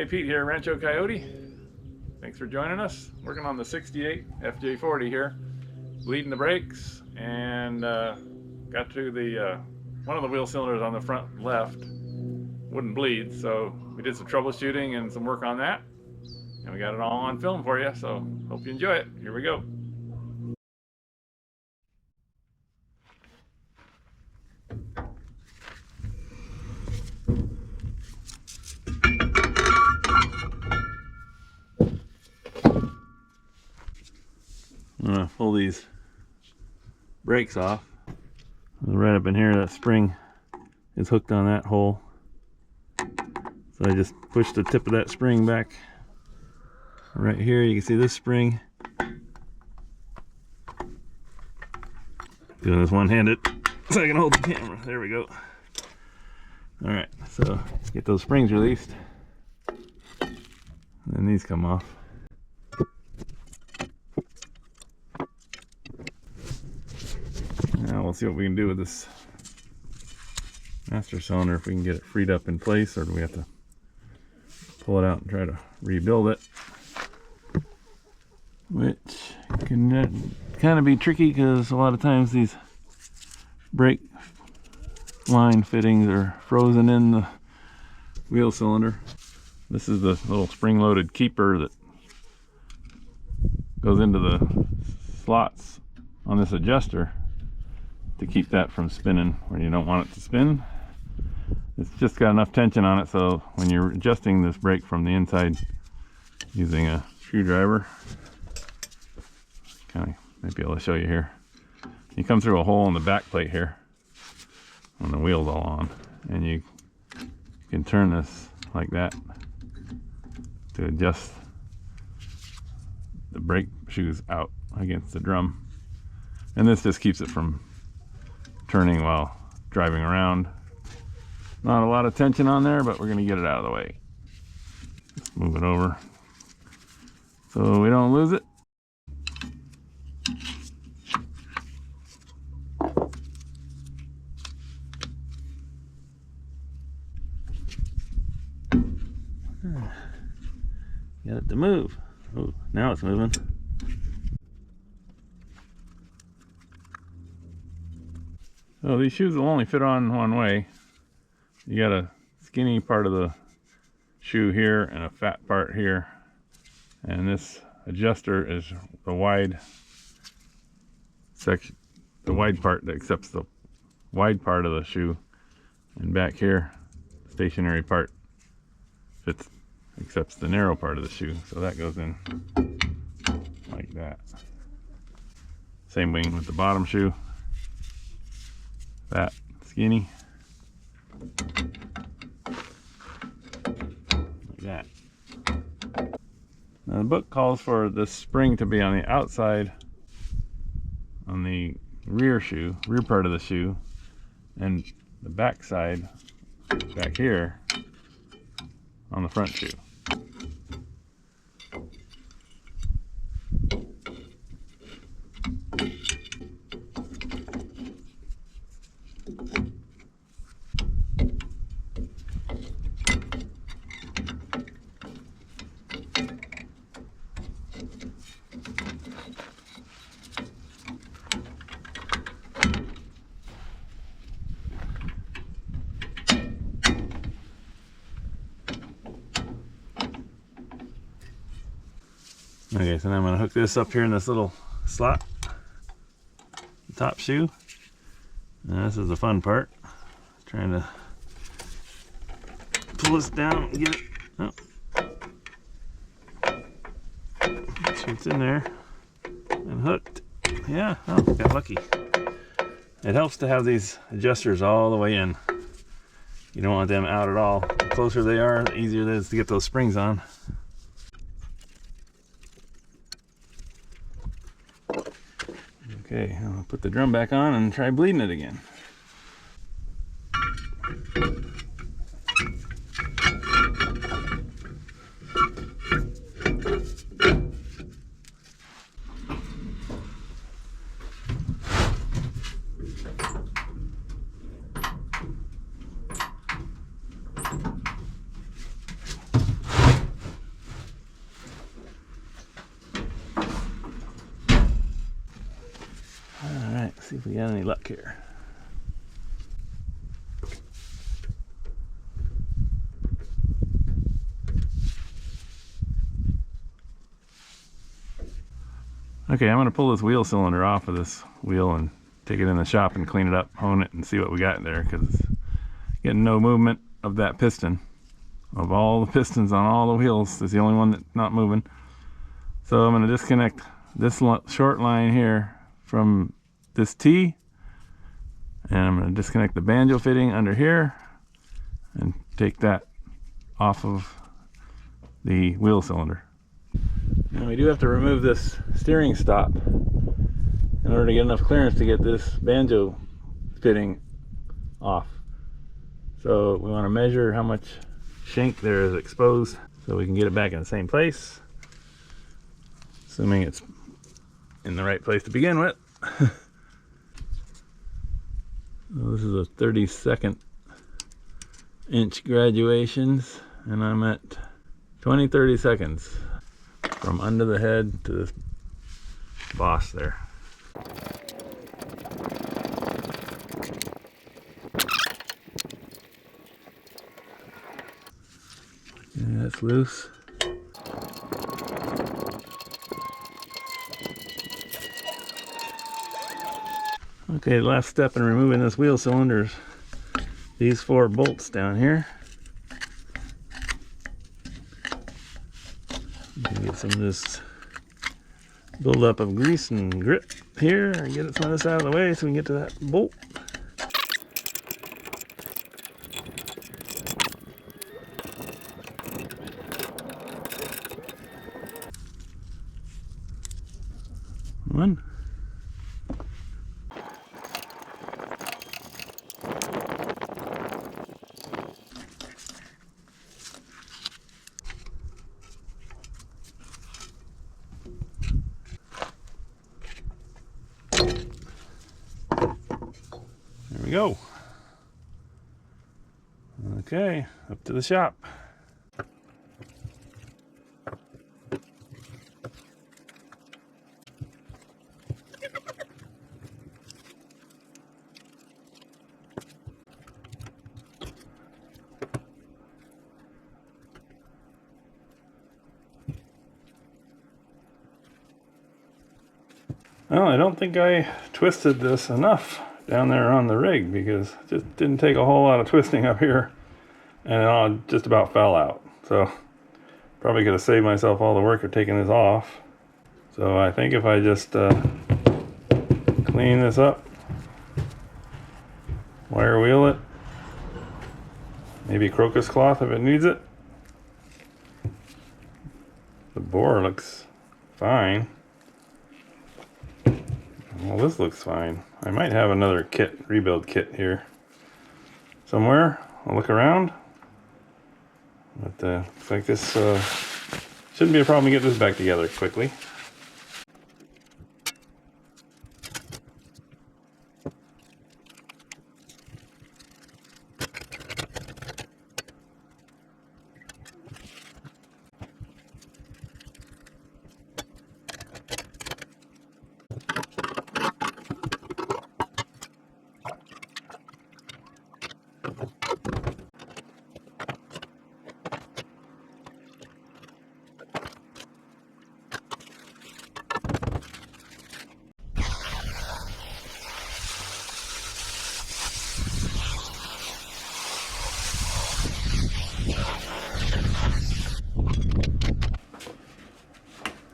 Hey, Pete here, Rancho Coyote. Thanks for joining us. Working on the 68 FJ40 here. Bleeding the brakes and got to the one of the wheel cylinders on the front left wouldn't bleed, so we did some troubleshooting and some work on that, and we got it all on film for you, so hope you enjoy it. Here we go. I'm gonna pull these brakes off. Right up in here, that spring is hooked on that hole. So I just push the tip of that spring back. Right here, you can see this spring. Doing this one-handed so I can hold the camera. There we go. All right, so get those springs released. And then these come off. Now we'll see what we can do with this master cylinder, if we can get it freed up in place, or do we have to pull it out and try to rebuild it, which can kind of be tricky because a lot of times these brake line fittings are frozen in the wheel cylinder. This is the little spring-loaded keeper that goes into the slots on this adjuster to keep that from spinning where you don't want it to spin. It's just got enough tension on it so when you're adjusting this brake from the inside using a screwdriver, kind of might be able to show you here. You come through a hole in the back plate here when the wheel's all on, and you can turn this like that to adjust the brake shoes out against the drum. And this just keeps it from turning while driving around. Not a lot of tension on there, but we're going to get it out of the way. Just move it over so we don't lose it. Get it to move. Oh, now it's moving. So these shoes will only fit on one way. You got a skinny part of the shoe here and a fat part here, and this adjuster is the wide section, the wide part that accepts the wide part of the shoe, and back here the stationary part accepts the narrow part of the shoe, so that goes in like that. Same wing with the bottom shoe, fat, skinny, like that. Now the book calls for this spring to be on the outside, on the rear part of the shoe, and the back side back here on the front shoe. Okay, so now I'm going to hook this up here in this little slot, the top shoe. Now this is the fun part, trying to pull this down and get it. Oh. So it's in there and hooked. Yeah, oh, got lucky. It helps to have these adjusters all the way in. You don't want them out at all. The closer they are, the easier it is to get those springs on. Okay, I'll put the drum back on and try bleeding it again. see if we got any luck here. Okay, I'm going to pull this wheel cylinder off of this wheel and take it in the shop and clean it up, hone it, and see what we got there, because it's getting no movement of that piston. Of all the pistons on all the wheels, it's the only one that's not moving. So I'm going to disconnect this short line here from this T, and I'm going to disconnect the banjo fitting under here and take that off of the wheel cylinder. Now we do have to remove this steering stop in order to get enough clearance to get this banjo fitting off. So we want to measure how much shank there is exposed so we can get it back in the same place, assuming it's in the right place to begin with. Well, this is a 32nd inch graduations, and I'm at 20-30 seconds from under the head to this boss there. Yeah, that's loose. Okay, the last step in removing this wheel cylinder is these 4 bolts down here. You can get some of this buildup of grease and grit here, and get some of this out of the way so we can get to that bolt. One. There we go. Okay, up to the shop. Well, I don't think I twisted this enough down there on the rig, because it just didn't take a whole lot of twisting up here, and it just about fell out. So probably could have saved myself all the work of taking this off. So I think if I just clean this up, wire wheel it, maybe crocus cloth if it needs it. The bore looks fine. Well, this looks fine. I might have another kit, rebuild kit here somewhere. I'll look around. But looks like this shouldn't be a problem to get this back together quickly.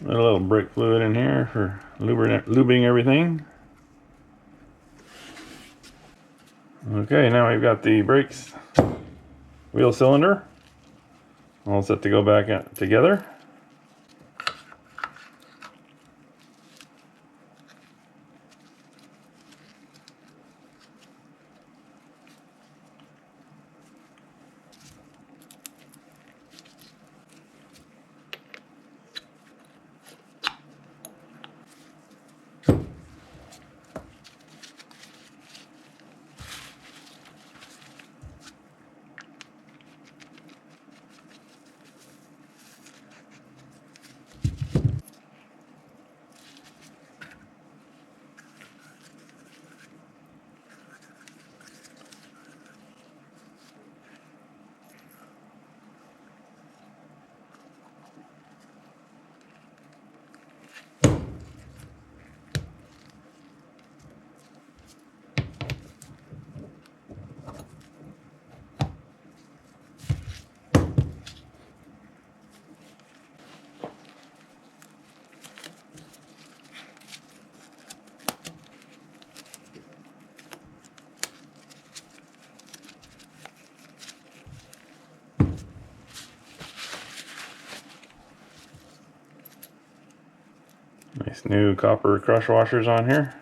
A little brake fluid in here for lubing everything. Okay, now we've got the brakes wheel cylinder all set to go back together. Nice new copper crush washers on here.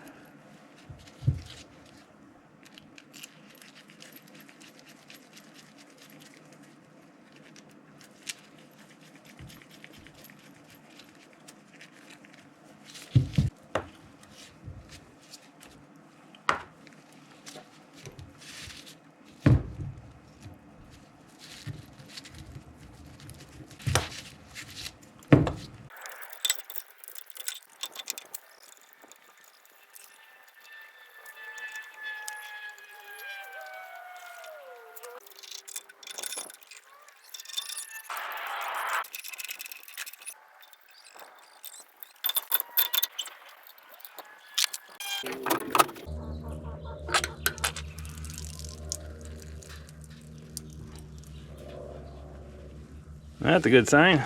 That's a good sign.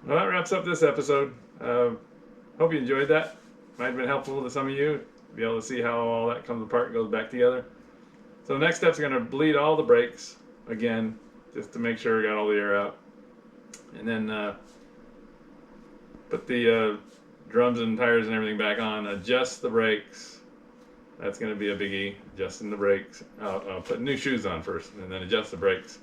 Well, that wraps up this episode. Hope you enjoyed that. Might have been helpful to some of you to be able to see how all that comes apart and goes back together. So the next step's going to bleed all the brakes again, just to make sure we got all the air out. And then put the drums and tires and everything back on, adjust the brakes. That's going to be a biggie, adjusting the brakes. I'll put new shoes on first and then adjust the brakes.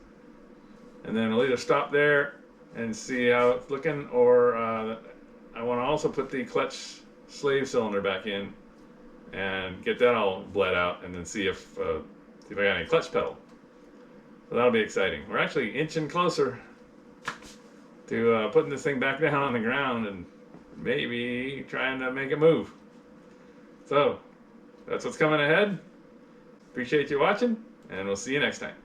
And then I'll either stop there and see how it's looking, or I want to also put the clutch sleeve cylinder back in and get that all bled out, and then see if I got any clutch pedal. So that'll be exciting. We're actually inching closer to putting this thing back down on the ground and maybe trying to make it move. So that's what's coming ahead. Appreciate you watching, and we'll see you next time.